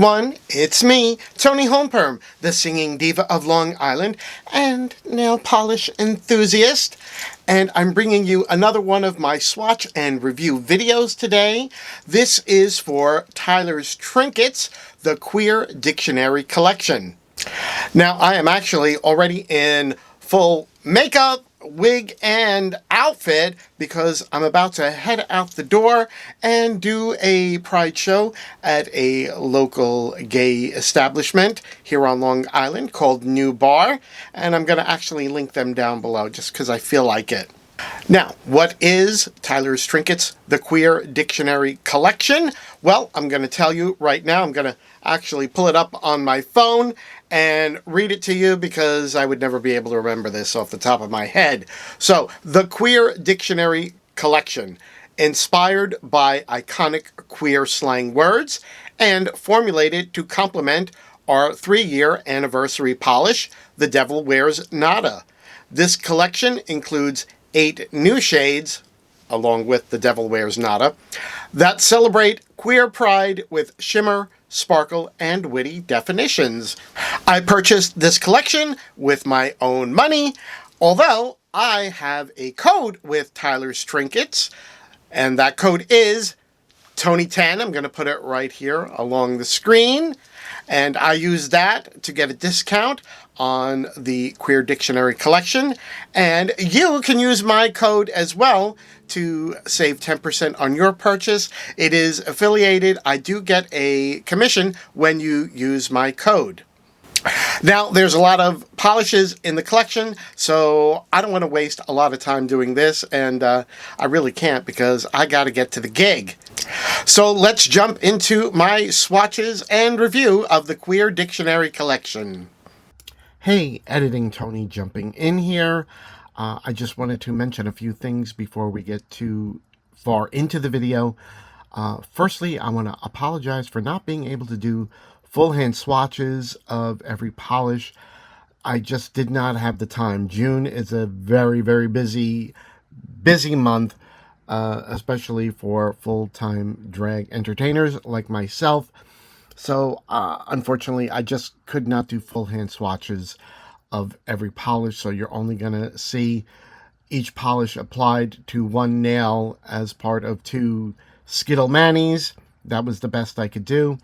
everyone, it's me, Toni Homeperm, the singing diva of Long Island and nail polish enthusiast. And I'm bringing you another one of my swatch and review videos today. This is for Tyler's Trinkets, the Queer Dictionary Collection. Now, I am actually already in full makeup, wig, and outfit because I'm about to head out the door and do a pride show at a local gay establishment here on Long Island called New Bar, and I'm going to actually link them down below just because I feel like it. Now, what is Tyler's Trinkets, the Queer Dictionary Collection? Well, I'm going to tell you right now. I'm going to actually pull it up on my phone and read it to you because I would never be able to remember this off the top of my head. So, the Queer Dictionary Collection, inspired by iconic queer slang words and formulated to complement our 3-year anniversary polish, The Devil Wears Nada. This collection includes 8 new shades, along with The Devil Wears Nada, that celebrate queer pride with shimmer, sparkle, and witty definitions. I purchased this collection with my own money, although I have a code with Tyler's Trinkets, and that code is Toni10. I'm going to put it right here along the screen, and I use that to get a discount on the Queer Dictionary Collection, and you can use my code as well to save 10% on your purchase. It is affiliated. I do get a commission when you use my code. Now, there's a lot of polishes in the collection, so I don't want to waste a lot of time doing this, and I really can't because I got to get to the gig. So let's jump into my swatches and review of the Queer Dictionary Collection. Hey, Editing Toni jumping in here. I just wanted to mention a few things before we get too far into the video. Firstly, I want to apologize for not being able to do full hand swatches of every polish. I just did not have the time. June is a very, very busy month, especially for full-time drag entertainers like myself. So, unfortunately, I just could not do full hand swatches of every polish, so you're only going to see each polish applied to one nail as part of 2 Skittle Manis. That was the best I could do.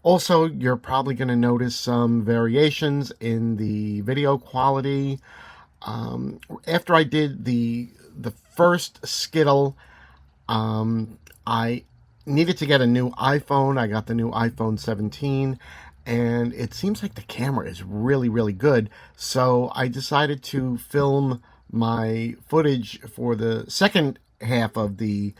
Also, you're probably going to notice some variations in the video quality. After I did the first Skittle, I needed to get a new iPhone. I got the new iPhone 17, and it seems like the camera is really, really good. So I decided to film my footage for the second half of the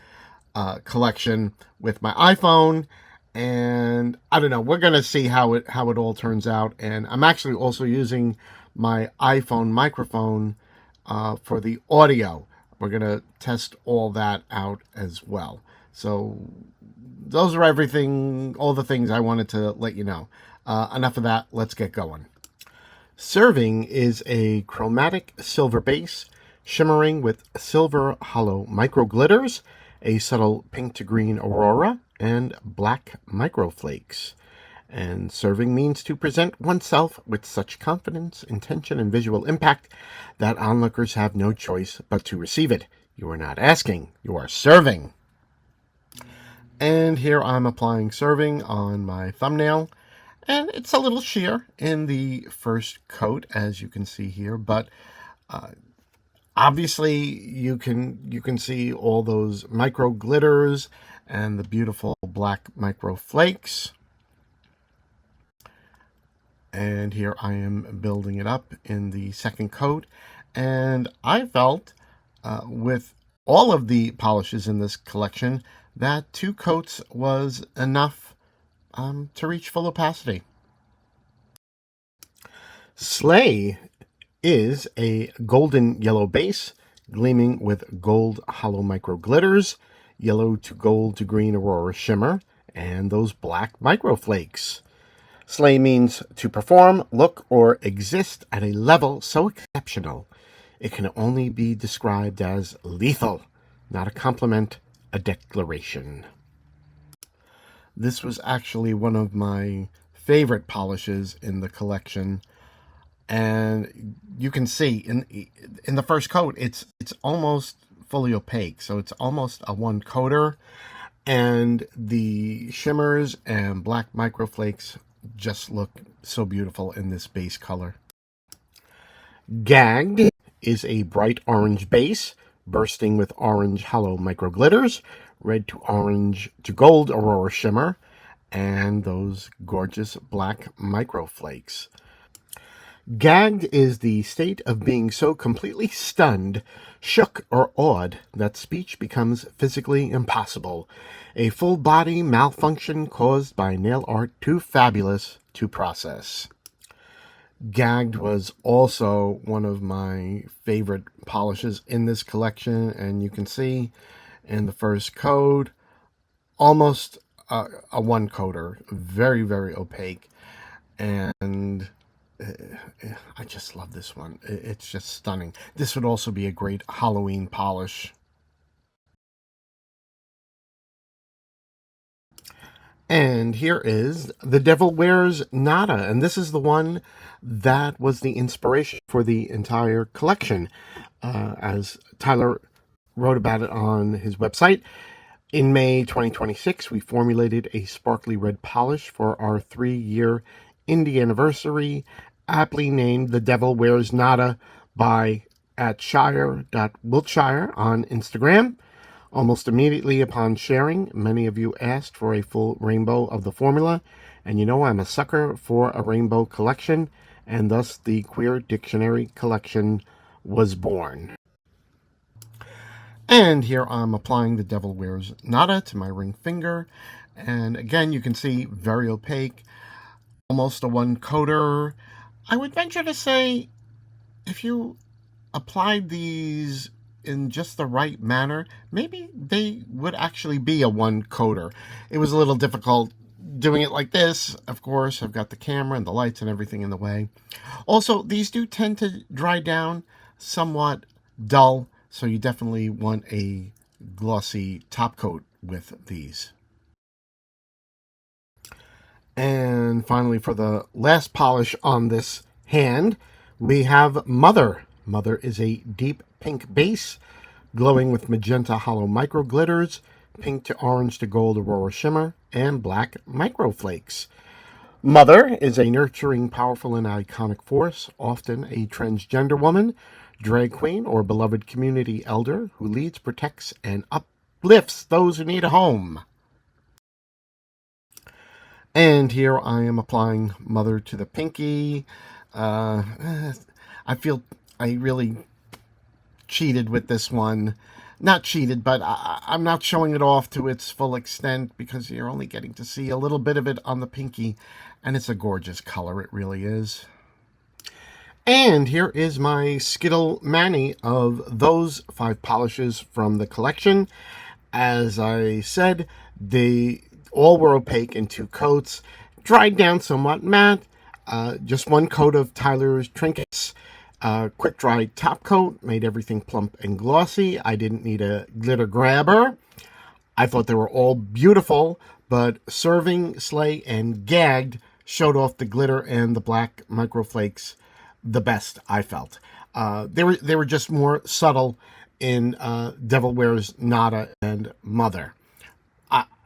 collection with my iPhone. And I don't know, we're going to see how it all turns out. And I'm actually also using my iPhone microphone for the audio. We're going to test all that out as well. So those are all the things I wanted to let you know. Enough of that, let's get going. Serving is a chromatic silver base, shimmering with silver hollow micro glitters, a subtle pink to green aurora, and black microflakes. And serving means to present oneself with such confidence, intention, and visual impact that onlookers have no choice but to receive it. You are not asking, you are serving. And here I'm applying serving on my thumbnail, and it's a little sheer in the first coat, as you can see here, but obviously you can see all those micro glitters and the beautiful black micro flakes. And here I am building it up in the second coat, and I felt with all of the polishes in this collection that 2 coats was enough to reach full opacity. Slay is a golden yellow base, gleaming with gold hollow micro glitters, yellow to gold to green aurora shimmer, and those black micro flakes. Slay means to perform, look, or exist at a level so exceptional it can only be described as lethal, not a compliment, a declaration. This was actually one of my favorite polishes in the collection. And you can see in the first coat, it's almost fully opaque, so it's almost a one coater, and the shimmers and black microflakes just look so beautiful in this base color. Gagged is a bright orange base, bursting with orange hollow micro glitters, red to orange to gold aurora shimmer, and those gorgeous black microflakes. Gagged is the state of being so completely stunned, shook, or awed that speech becomes physically impossible. A full body malfunction caused by nail art too fabulous to process. Gagged was also one of my favorite polishes in this collection, and you can see in the first coat, almost a one coater, very, very opaque, and I just love this one. It's just stunning. This would also be a great Halloween polish. And here is The Devil Wears Nada, and this is the one that was the inspiration for the entire collection, as Tyler wrote about it on his website. In May 2026, we formulated a sparkly red polish for our 3-year indie anniversary, aptly named The Devil Wears Nada by @shire.wiltshire on Instagram. Almost immediately upon sharing, many of you asked for a full rainbow of the formula, and you know I'm a sucker for a rainbow collection, and thus the Queer Dictionary collection was born. And here I'm applying The Devil Wears Nada to my ring finger, and again you can see very opaque, almost a one coater. I would venture to say if you applied these in just the right manner, maybe they would actually be a one coater. It was a little difficult doing it like this. Of course, I've got the camera and the lights and everything in the way. Also, these do tend to dry down somewhat dull, so you definitely want a glossy top coat with these. And finally, for the last polish on this hand, we have MODA. MODA is a deep pink base, glowing with magenta hollow micro glitters, pink to orange to gold aurora shimmer, and black microflakes. MODA is a nurturing, powerful, and iconic force, often a transgender woman, drag queen, or beloved community elder who leads, protects, and uplifts those who need a home. And here I am applying MODA to the pinky. I feel I really cheated with this one. Not cheated, but I'm not showing it off to its full extent because you're only getting to see a little bit of it on the pinky. And it's a gorgeous color, it really is. And here is my Skittle Mani of those 5 polishes from the collection. As I said, they all were opaque in 2 coats, dried down somewhat matte, just 1 coat of Tyler's Trinkets. Quick dry top coat made everything plump and glossy. I didn't need a glitter grabber. I thought they were all beautiful, but Serving, Slay, and Gagged showed off the glitter and the black microflakes the best, I felt. They were just more subtle in Devil Wears Nada and MODA.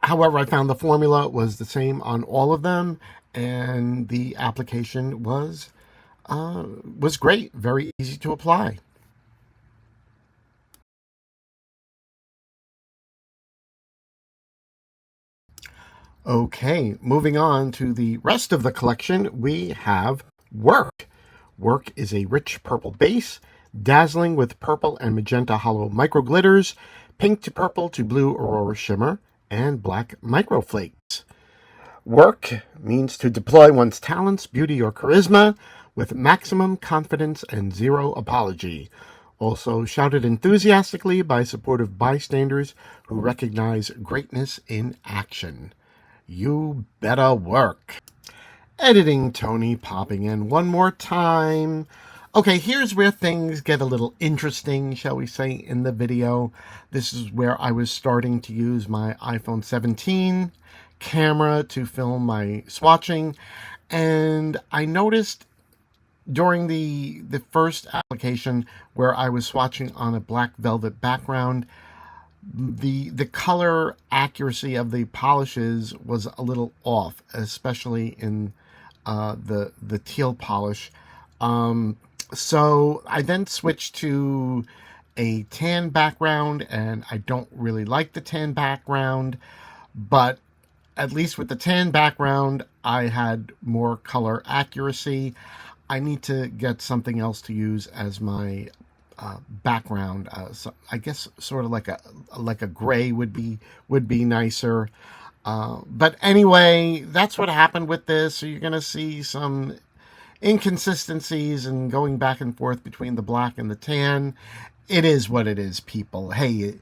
However, I found the formula was the same on all of them, and the application was great, very easy to apply. Okay, moving on to the rest of the collection, we have Work. Work is a rich purple base, dazzling with purple and magenta hollow micro glitters, pink to purple to blue aurora shimmer, and black microflakes. Work means to deploy one's talents, beauty, or charisma with maximum confidence and zero apology. Also shouted enthusiastically by supportive bystanders who recognize greatness in action. You better work. Editing Toni popping in one more time. Okay, here's where things get a little interesting, shall we say, in the video. This is where I was starting to use my iPhone 17 camera to film my swatching, And I noticed during the first application where I was swatching on a black velvet background, the color accuracy of the polishes was a little off, especially in the teal polish. So I then switched to a tan background, and I don't really like the tan background, but at least with the tan background, I had more color accuracy. I need to get something else to use as my background. So I guess sort of like a gray would be nicer. But anyway, that's what happened with this. So you're gonna see some inconsistencies and going back and forth between the black and the tan. It is what it is, people. Hey,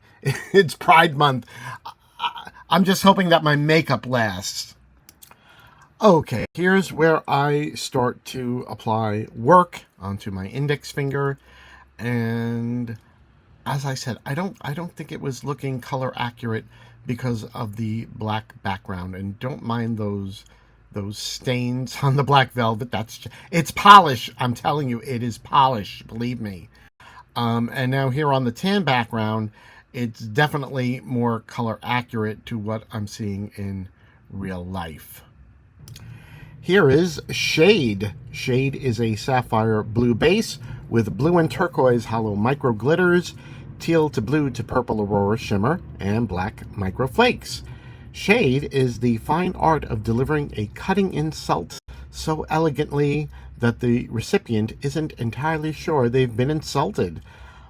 it's Pride Month. I'm just hoping that my makeup lasts. Okay, here's where I start to apply work onto my index finger, and as I said, I don't think it was looking color accurate because of the black background. And don't mind those stains on the black velvet. It's polish. I'm telling you, it is polish. Believe me. And now here on the tan background, it's definitely more color accurate to what I'm seeing in real life. Here is Shade. Shade is a sapphire blue base with blue and turquoise hollow micro glitters, teal to blue to purple aurora shimmer, and black micro flakes. Shade is the fine art of delivering a cutting insult so elegantly that the recipient isn't entirely sure they've been insulted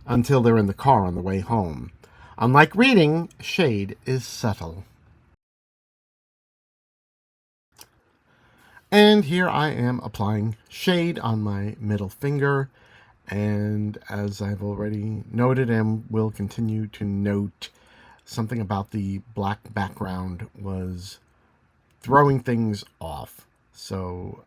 until they're in the car on the way home. Unlike reading, shade is subtle. And here I am applying shade on my middle finger. And as I've already noted and will continue to note, something about the black background was throwing things off. So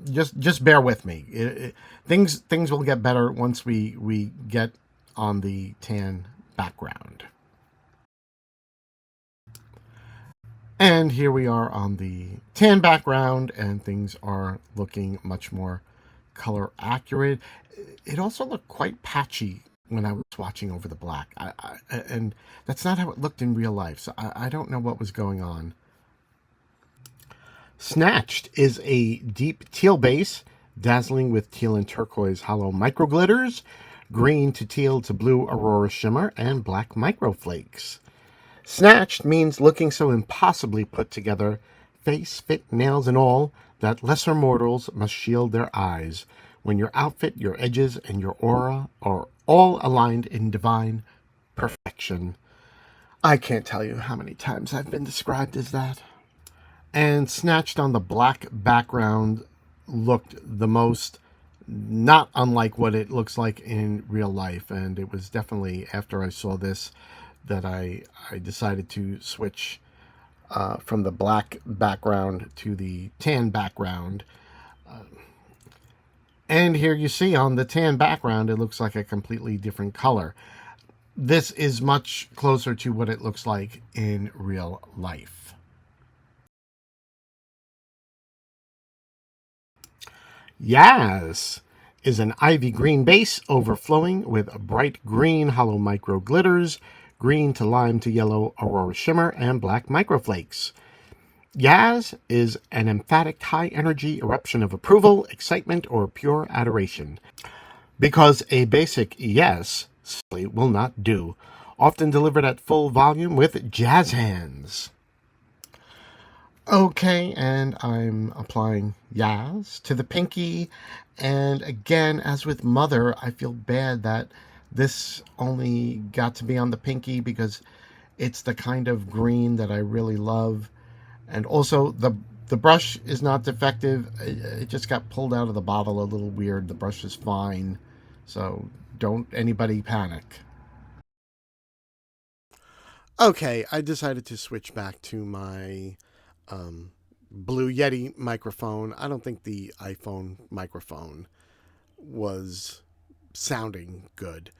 just bear with me. Things will get better once we get on the tan background. And here we are on the tan background, and things are looking much more color accurate. It also looked quite patchy when I was watching over the black. And that's not how it looked in real life, so I don't know what was going on. Snatched is a deep teal base, dazzling with teal and turquoise hollow micro glitters, green to teal to blue aurora shimmer, and black micro flakes. Snatched means looking so impossibly put together, face, fit, nails, and all, that lesser mortals must shield their eyes, when your outfit, your edges, and your aura are all aligned in divine perfection. I can't tell you how many times I've been described as that. And Snatched on the black background looked the most not unlike what it looks like in real life. And it was definitely after I saw this that I decided to switch from the black background to the tan background. And here you see on the tan background, it looks like a completely different color. This is much closer to what it looks like in real life. Yas is an ivy green base overflowing with bright green hollow micro glitters, green to lime to yellow aurora shimmer, and black microflakes. Yas is an emphatic high-energy eruption of approval, excitement, or pure adoration. Because a basic yes simply will not do, often delivered at full volume with jazz hands. Okay, and I'm applying Yas to the pinky. And again, as with Mother, I feel bad that this only got to be on the pinky because it's the kind of green that I really love. And also, the brush is not defective. It just got pulled out of the bottle a little weird. The brush is fine. So don't anybody panic. Okay, I decided to switch back to my Blue Yeti microphone. I don't think the iPhone microphone was sounding good.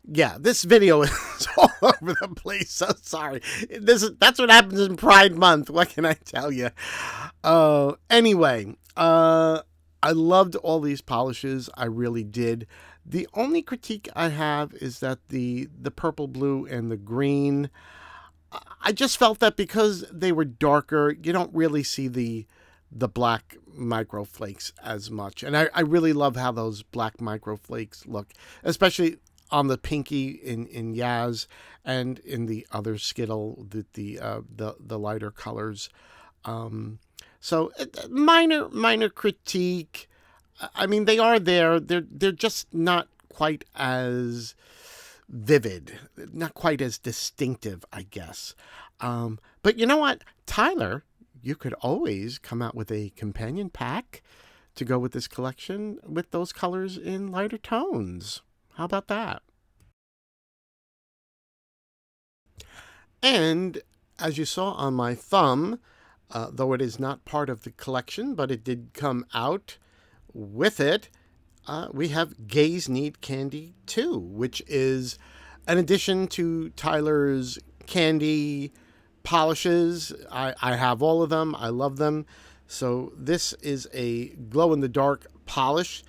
Yeah, this video is all over the place. So sorry. That's what happens in Pride Month. What can I tell you? Anyway, I loved all these polishes. I really did. The only critique I have is that the purple, blue, and the green, I just felt that because they were darker, you don't really see the black microflakes as much. And I really love how those black microflakes look, especially on the pinky in Yaz and in the other Skittle, the lighter colors. So minor critique. I mean, they are there. They're just not quite as vivid, not quite as distinctive, I guess. But you know what, Tyler, you could always come out with a companion pack to go with this collection with those colors in lighter tones. How about that? And as you saw on my thumb, though it is not part of the collection, but it did come out with it, we have Gaze Need Candy 2, which is an addition to Tyler's candy polishes. I have all of them. I love them. So this is a glow-in-the-dark polish.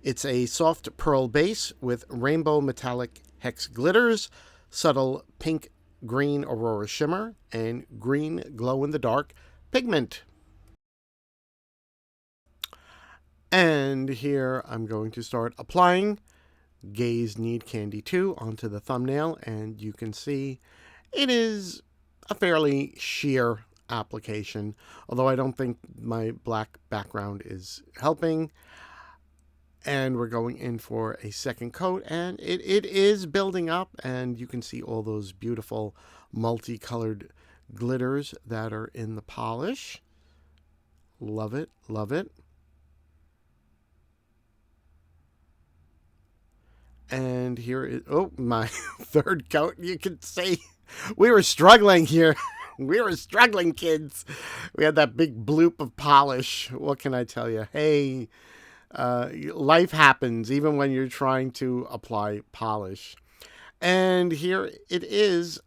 It's a soft pearl base with rainbow metallic hex glitters, subtle pink green aurora shimmer, and green glow-in-the-dark pigment. And here I'm going to start applying Gaze Need Candy 2 onto the thumbnail, and you can see it is a fairly sheer application, although I don't think my black background is helping. And we're going in for a second coat, and it is building up, and you can see all those beautiful multicolored glitters that are in the polish. Love it, love it. And here is, oh, my third coat. You can see we were struggling here. We were struggling, kids. We had that big bloop of polish. What can I tell you? Hey, life happens even when you're trying to apply polish. And here it is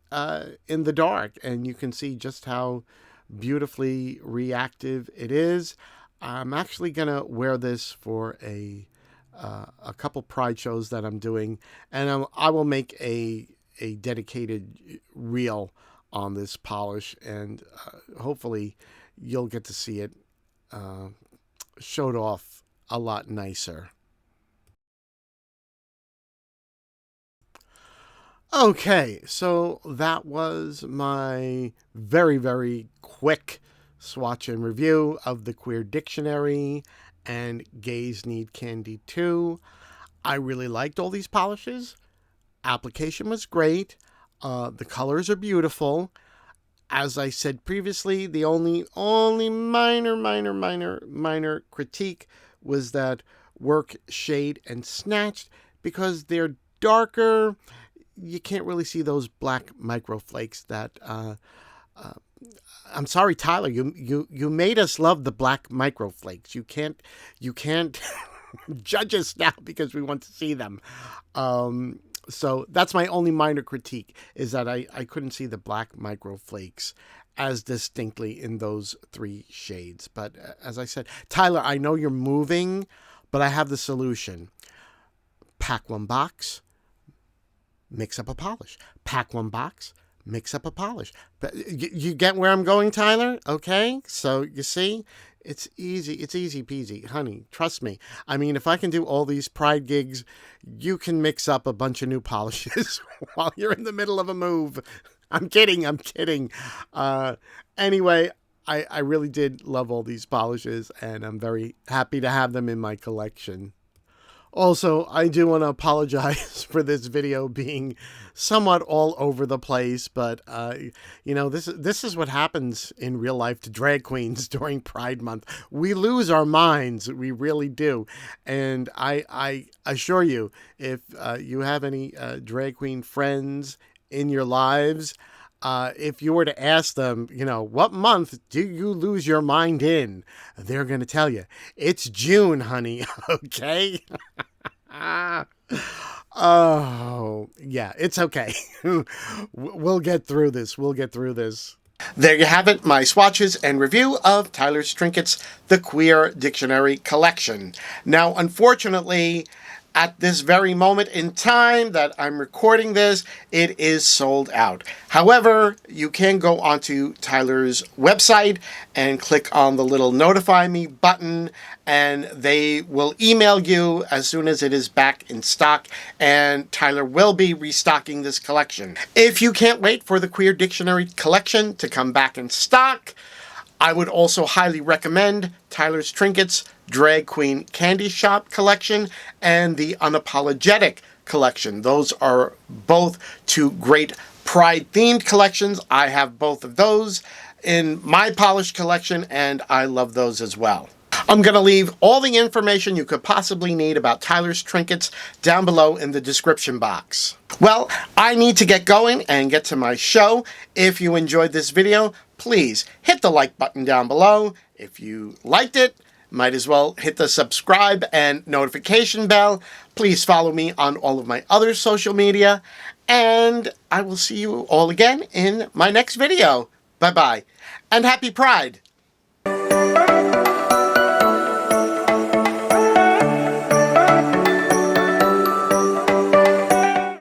in the dark, and you can see just how beautifully reactive it is. I'm actually going to wear this for a couple Pride shows that I'm doing, and I will make a dedicated reel on this polish, and hopefully you'll get to see it showed off a lot nicer. Okay, so that was my very, very quick swatch and review of the Queer Dictionary and Gaze Need Candy 2. I really liked all these polishes. Application was great. The colors are beautiful. As I said previously, the only minor critique was that work, shade, and snatched, because they're darker. You can't really see those black microflakes that I'm sorry, Tyler, you made us love the black microflakes. You can't judge us now because we want to see them. So that's my only minor critique, is that I couldn't see the black microflakes as distinctly in those three shades. But as I said, Tyler, I know you're moving, but I have the solution. Pack one box, mix up a polish. Pack one box, mix up a polish. But you get where I'm going, Tyler? Okay, so you see, it's easy peasy, honey, trust me. I mean, if I can do all these Pride gigs, you can mix up a bunch of new polishes while you're in the middle of a move. I'm kidding. Anyway, I really did love all these polishes, and I'm very happy to have them in my collection. Also, I do want to apologize for this video being somewhat all over the place, but you know, this is what happens in real life to drag queens during Pride Month. We lose our minds, we really do. And I assure you, if you have any drag queen friends in your lives, if you were to ask them, you know, what month do you lose your mind in? They're going to tell you, it's June, honey. Okay. Oh, yeah, it's okay. We'll get through this. We'll get through this. There you have it, my swatches and review of Tyler's Trinkets, the Queer Dictionary Collection. Now, unfortunately, at this very moment in time that I'm recording this, it is sold out. However, you can go onto Tyler's website and click on the little notify me button, and they will email you as soon as it is back in stock, and Tyler will be restocking this collection. If you can't wait for the Queer Dictionary Collection to come back in stock, I would also highly recommend Tyler's Trinkets Drag Queen Candy Shop collection and the Unapologetic collection. Those are both two great Pride-themed collections. I have both of those in my polished collection, and I love those as well. I'm going to leave all the information you could possibly need about Tyler's Trinkets down below in the description box. Well, I need to get going and get to my show. If you enjoyed this video, please hit the like button down below. If you liked it, might as well hit the subscribe and notification bell. Please follow me on all of my other social media. And I will see you all again in my next video. Bye-bye. And happy Pride!